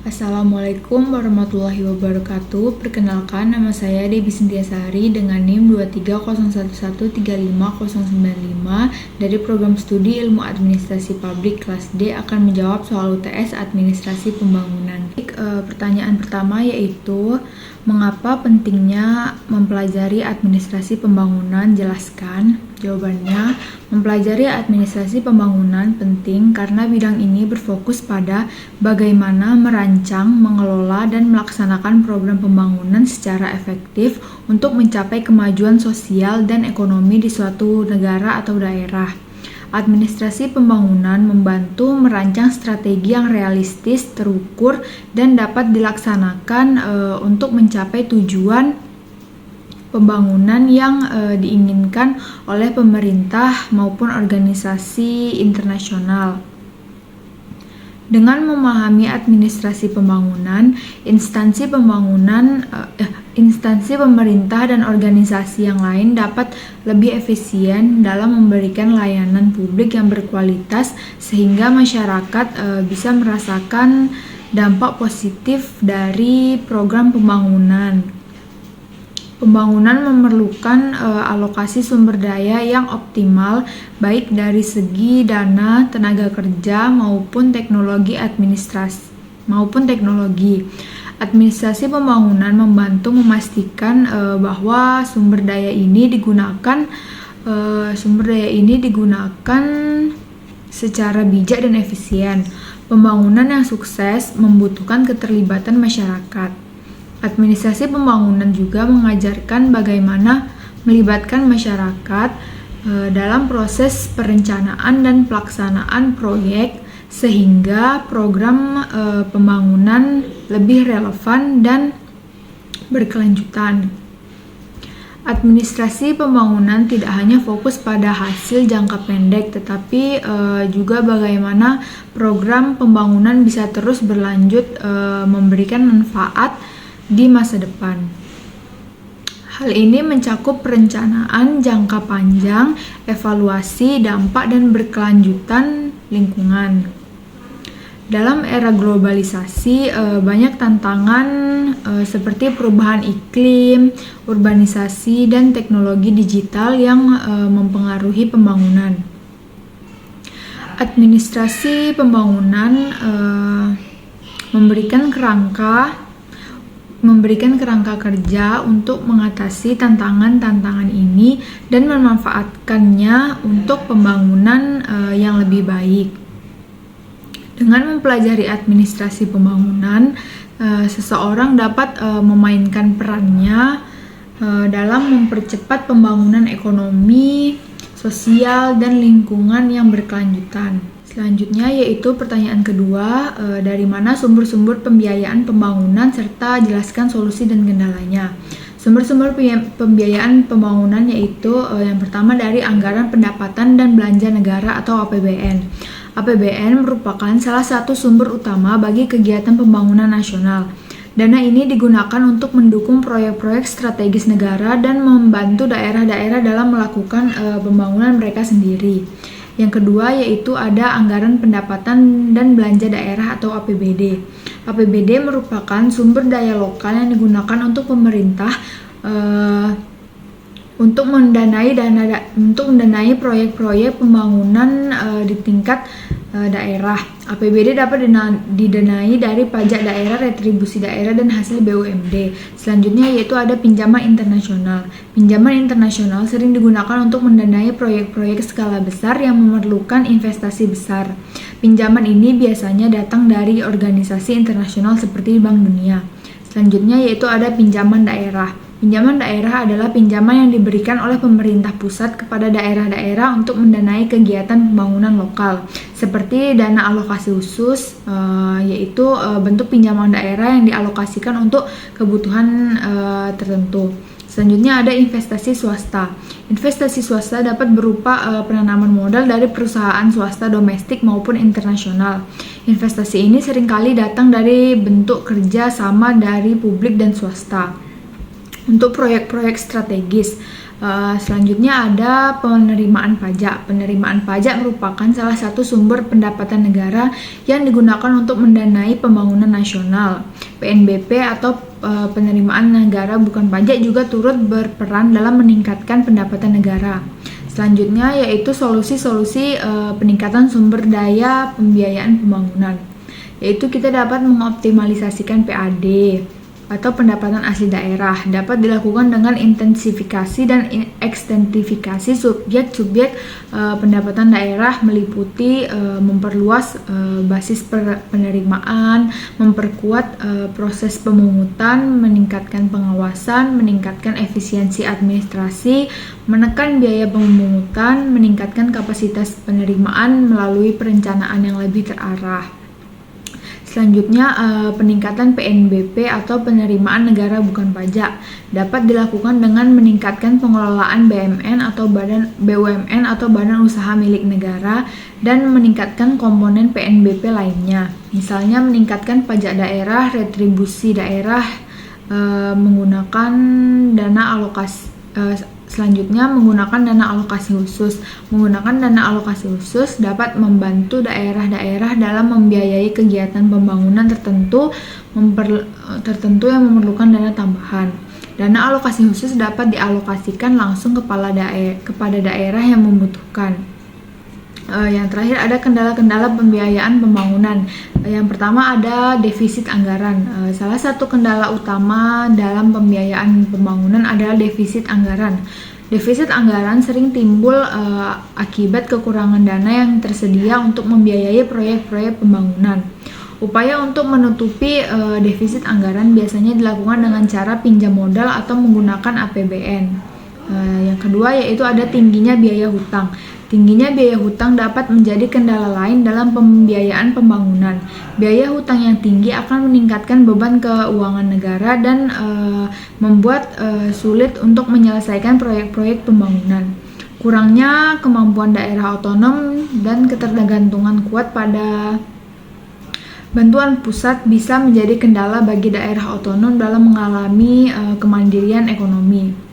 Assalamualaikum warahmatullahi wabarakatuh. Perkenalkan, nama saya Debbie Sintiasari dengan NIM 23011350595 dari Program Studi Ilmu Administrasi Publik kelas D akan menjawab soal UTS Administrasi Pembangunan. Pertanyaan pertama yaitu, mengapa pentingnya mempelajari administrasi pembangunan? Jelaskan. Jawabannya, mempelajari administrasi pembangunan penting karena bidang ini berfokus pada bagaimana merancang, mengelola, dan melaksanakan program pembangunan secara efektif untuk mencapai kemajuan sosial dan ekonomi di suatu negara atau daerah. Administrasi pembangunan membantu merancang strategi yang realistis, terukur, dan dapat dilaksanakan untuk mencapai tujuan pembangunan yang diinginkan oleh pemerintah maupun organisasi internasional. Dengan memahami administrasi pembangunan, instansi pemerintah dan organisasi yang lain dapat lebih efisien dalam memberikan layanan publik yang berkualitas sehingga masyarakat bisa merasakan dampak positif dari program pembangunan. Pembangunan memerlukan alokasi sumber daya yang optimal, baik dari segi dana, tenaga kerja, maupun teknologi Administrasi pembangunan membantu memastikan bahwa sumber daya ini digunakan secara bijak dan efisien. Pembangunan yang sukses membutuhkan keterlibatan masyarakat. Administrasi pembangunan juga mengajarkan bagaimana melibatkan masyarakat dalam proses perencanaan dan pelaksanaan proyek sehingga program pembangunan lebih relevan dan berkelanjutan. Administrasi pembangunan tidak hanya fokus pada hasil jangka pendek, tetapi juga bagaimana program pembangunan bisa terus berlanjut memberikan manfaat di masa depan. Hal ini mencakup perencanaan jangka panjang, evaluasi dampak, dan berkelanjutan lingkungan. Dalam era globalisasi, banyak tantangan seperti perubahan iklim, urbanisasi, dan teknologi digital yang mempengaruhi pembangunan. Administrasi pembangunan memberikan kerangka kerja untuk mengatasi tantangan-tantangan ini dan memanfaatkannya untuk pembangunan yang lebih baik. Dengan mempelajari administrasi pembangunan, seseorang dapat memainkan perannya dalam mempercepat pembangunan ekonomi, sosial, dan lingkungan yang berkelanjutan. Selanjutnya yaitu pertanyaan kedua, dari mana sumber-sumber pembiayaan pembangunan serta jelaskan solusi dan kendalanya. Sumber-sumber pembiayaan pembangunan yaitu yang pertama dari anggaran pendapatan dan belanja negara atau APBN. APBN merupakan salah satu sumber utama bagi kegiatan pembangunan nasional. Dana ini digunakan untuk mendukung proyek-proyek strategis negara dan membantu daerah-daerah dalam melakukan pembangunan mereka sendiri. Yang kedua yaitu ada anggaran pendapatan dan belanja daerah atau APBD. APBD merupakan sumber daya lokal yang digunakan untuk pemerintah untuk mendanai proyek-proyek pembangunan di tingkat daerah. APBD dapat didanai dari pajak daerah, retribusi daerah, dan hasil BUMD. Selanjutnya yaitu ada pinjaman internasional. Pinjaman internasional sering digunakan untuk mendanai proyek-proyek skala besar yang memerlukan investasi besar. Pinjaman ini biasanya datang dari organisasi internasional seperti Bank Dunia. Selanjutnya yaitu ada pinjaman daerah. Pinjaman daerah adalah pinjaman yang diberikan oleh pemerintah pusat kepada daerah-daerah untuk mendanai kegiatan pembangunan lokal, seperti dana alokasi khusus, yaitu bentuk pinjaman daerah yang dialokasikan untuk kebutuhan tertentu. Selanjutnya ada investasi swasta. Investasi swasta dapat berupa penanaman modal dari perusahaan swasta domestik maupun internasional. Investasi ini seringkali datang dari bentuk kerja sama dari publik dan swasta. Untuk proyek-proyek strategis, Selanjutnya ada penerimaan pajak. Penerimaan pajak merupakan salah satu sumber pendapatan negara yang digunakan untuk mendanai pembangunan nasional. PNBP atau penerimaan negara bukan pajak juga turut berperan dalam meningkatkan pendapatan negara. Selanjutnya yaitu solusi-solusi peningkatan sumber daya pembiayaan pembangunan. Yaitu kita dapat mengoptimalisasikan PAD atau pendapatan asli daerah, dapat dilakukan dengan intensifikasi dan ekstensifikasi subjek-subjek pendapatan daerah, meliputi memperluas basis penerimaan, memperkuat proses pemungutan, meningkatkan pengawasan, meningkatkan efisiensi administrasi, menekan biaya pemungutan, meningkatkan kapasitas penerimaan melalui perencanaan yang lebih terarah. Selanjutnya, peningkatan PNBP atau penerimaan negara bukan pajak dapat dilakukan dengan meningkatkan pengelolaan BUMN atau badan usaha milik negara dan meningkatkan komponen PNBP lainnya. Misalnya meningkatkan pajak daerah, retribusi daerah, menggunakan dana alokasi. Selanjutnya, menggunakan dana alokasi khusus. Menggunakan dana alokasi khusus dapat membantu daerah-daerah dalam membiayai kegiatan pembangunan tertentu yang memerlukan dana tambahan. Dana alokasi khusus dapat dialokasikan langsung kepada daerah yang membutuhkan. Yang terakhir ada kendala-kendala pembiayaan pembangunan. Yang pertama ada defisit anggaran. Salah satu kendala utama dalam pembiayaan pembangunan adalah defisit anggaran. Defisit anggaran sering timbul akibat kekurangan dana yang tersedia untuk membiayai proyek-proyek pembangunan. Upaya untuk menutupi defisit anggaran biasanya dilakukan dengan cara pinjam modal atau menggunakan APBN. Yang kedua yaitu ada tingginya biaya hutang. Tingginya biaya hutang dapat menjadi kendala lain dalam pembiayaan pembangunan. Biaya hutang yang tinggi akan meningkatkan beban keuangan negara dan membuat sulit untuk menyelesaikan proyek-proyek pembangunan. Kurangnya kemampuan daerah otonom dan ketergantungan kuat pada bantuan pusat bisa menjadi kendala bagi daerah otonom dalam mengalami kemandirian ekonomi.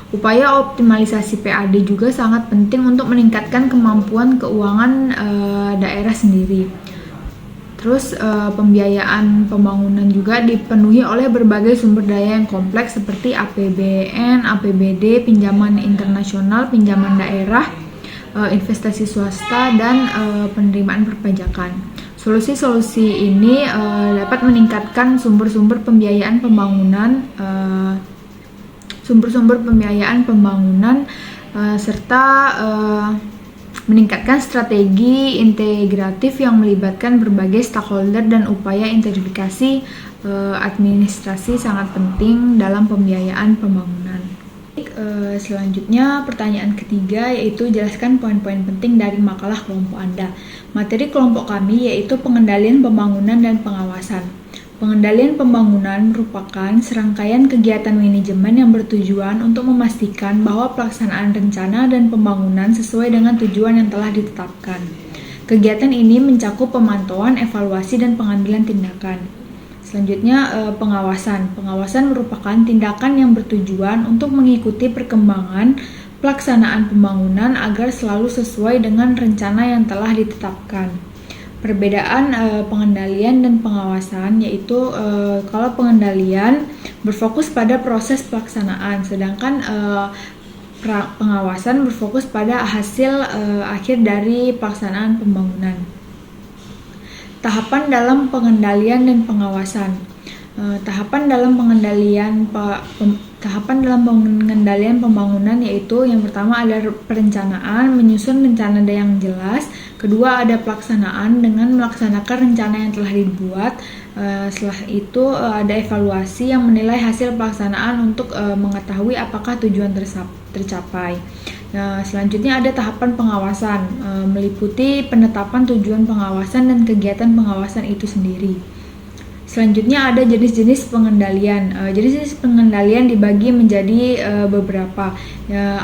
Upaya optimalisasi PAD juga sangat penting untuk meningkatkan kemampuan keuangan daerah sendiri. Terus pembiayaan pembangunan juga dipenuhi oleh berbagai sumber daya yang kompleks seperti APBN, APBD, pinjaman internasional, pinjaman daerah, investasi swasta, dan penerimaan perpajakan. Solusi-solusi ini dapat meningkatkan sumber-sumber pembiayaan pembangunan serta meningkatkan strategi integratif yang melibatkan berbagai stakeholder dan upaya integrasi administrasi sangat penting dalam pembiayaan pembangunan. Selanjutnya pertanyaan ketiga yaitu jelaskan poin-poin penting dari makalah kelompok Anda. Materi kelompok kami yaitu pengendalian pembangunan dan pengawasan. Pengendalian pembangunan merupakan serangkaian kegiatan manajemen yang bertujuan untuk memastikan bahwa pelaksanaan rencana dan pembangunan sesuai dengan tujuan yang telah ditetapkan. Kegiatan ini mencakup pemantauan, evaluasi, dan pengambilan tindakan. Selanjutnya, pengawasan. Pengawasan merupakan tindakan yang bertujuan untuk mengikuti perkembangan pelaksanaan pembangunan agar selalu sesuai dengan rencana yang telah ditetapkan. Perbedaan pengendalian dan pengawasan yaitu kalau pengendalian berfokus pada proses pelaksanaan, sedangkan pengawasan berfokus pada hasil akhir dari pelaksanaan pembangunan. Tahapan dalam pengendalian dan pengawasan. Tahapan dalam pengendalian pembangunan yaitu yang pertama ada perencanaan, menyusun rencana yang jelas. Kedua ada pelaksanaan dengan melaksanakan rencana yang telah dibuat. Setelah itu ada evaluasi yang menilai hasil pelaksanaan untuk mengetahui apakah tujuan tercapai. Selanjutnya ada tahapan pengawasan, meliputi penetapan tujuan pengawasan dan kegiatan pengawasan itu sendiri. Selanjutnya ada jenis-jenis pengendalian. Jenis-jenis pengendalian dibagi menjadi beberapa.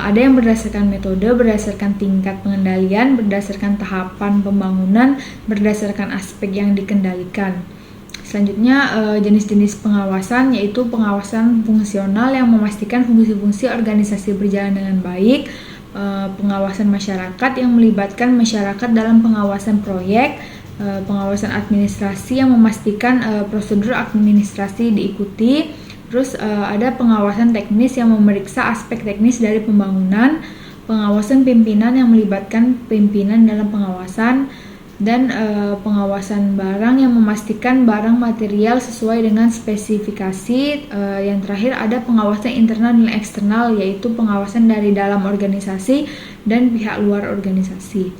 Ada yang berdasarkan metode, berdasarkan tingkat pengendalian, berdasarkan tahapan pembangunan, berdasarkan aspek yang dikendalikan. Selanjutnya jenis-jenis pengawasan yaitu pengawasan fungsional yang memastikan fungsi-fungsi organisasi berjalan dengan baik, pengawasan masyarakat yang melibatkan masyarakat dalam pengawasan proyek, pengawasan administrasi yang memastikan prosedur administrasi diikuti. Terus ada pengawasan teknis yang memeriksa aspek teknis dari pembangunan, pengawasan pimpinan yang melibatkan pimpinan dalam pengawasan, dan pengawasan barang yang memastikan barang material sesuai dengan spesifikasi. Yang terakhir ada pengawasan internal dan eksternal, yaitu pengawasan dari dalam organisasi dan pihak luar organisasi.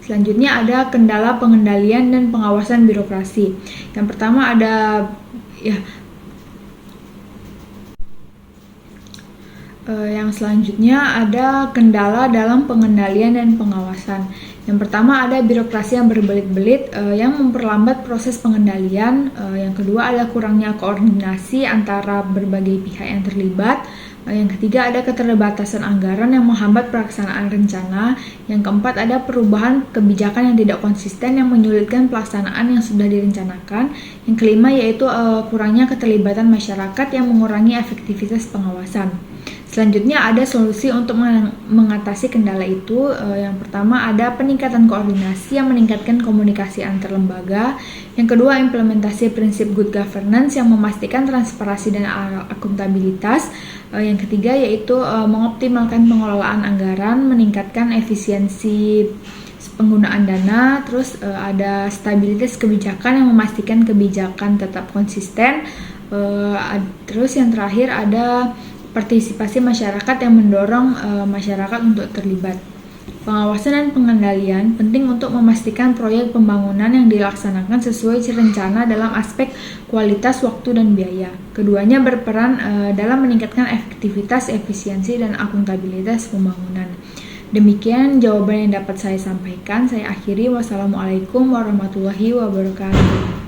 Selanjutnya ada kendala pengendalian dan pengawasan birokrasi. Yang pertama ada yang selanjutnya ada kendala dalam pengendalian dan pengawasan. Yang pertama ada birokrasi yang berbelit-belit yang memperlambat proses pengendalian. Yang kedua ada kurangnya koordinasi antara berbagai pihak yang terlibat. Yang ketiga ada keterbatasan anggaran yang menghambat pelaksanaan rencana. Yang keempat ada perubahan kebijakan yang tidak konsisten yang menyulitkan pelaksanaan yang sudah direncanakan. Yang kelima yaitu kurangnya keterlibatan masyarakat yang mengurangi efektivitas pengawasan. Selanjutnya ada solusi untuk mengatasi kendala itu. Yang pertama ada peningkatan koordinasi yang meningkatkan komunikasi antar lembaga. Yang kedua implementasi prinsip good governance yang memastikan transparansi dan akuntabilitas. Yang ketiga yaitu mengoptimalkan pengelolaan anggaran, meningkatkan efisiensi penggunaan dana. Terus ada stabilitas kebijakan yang memastikan kebijakan tetap konsisten. Terus yang terakhir ada partisipasi masyarakat yang mendorong masyarakat untuk terlibat. Pengawasan dan pengendalian penting untuk memastikan proyek pembangunan yang dilaksanakan sesuai rencana dalam aspek kualitas, waktu, dan biaya. Keduanya berperan dalam meningkatkan efektivitas, efisiensi, dan akuntabilitas pembangunan. Demikian jawaban yang dapat saya sampaikan. Saya akhiri. Wassalamualaikum warahmatullahi wabarakatuh.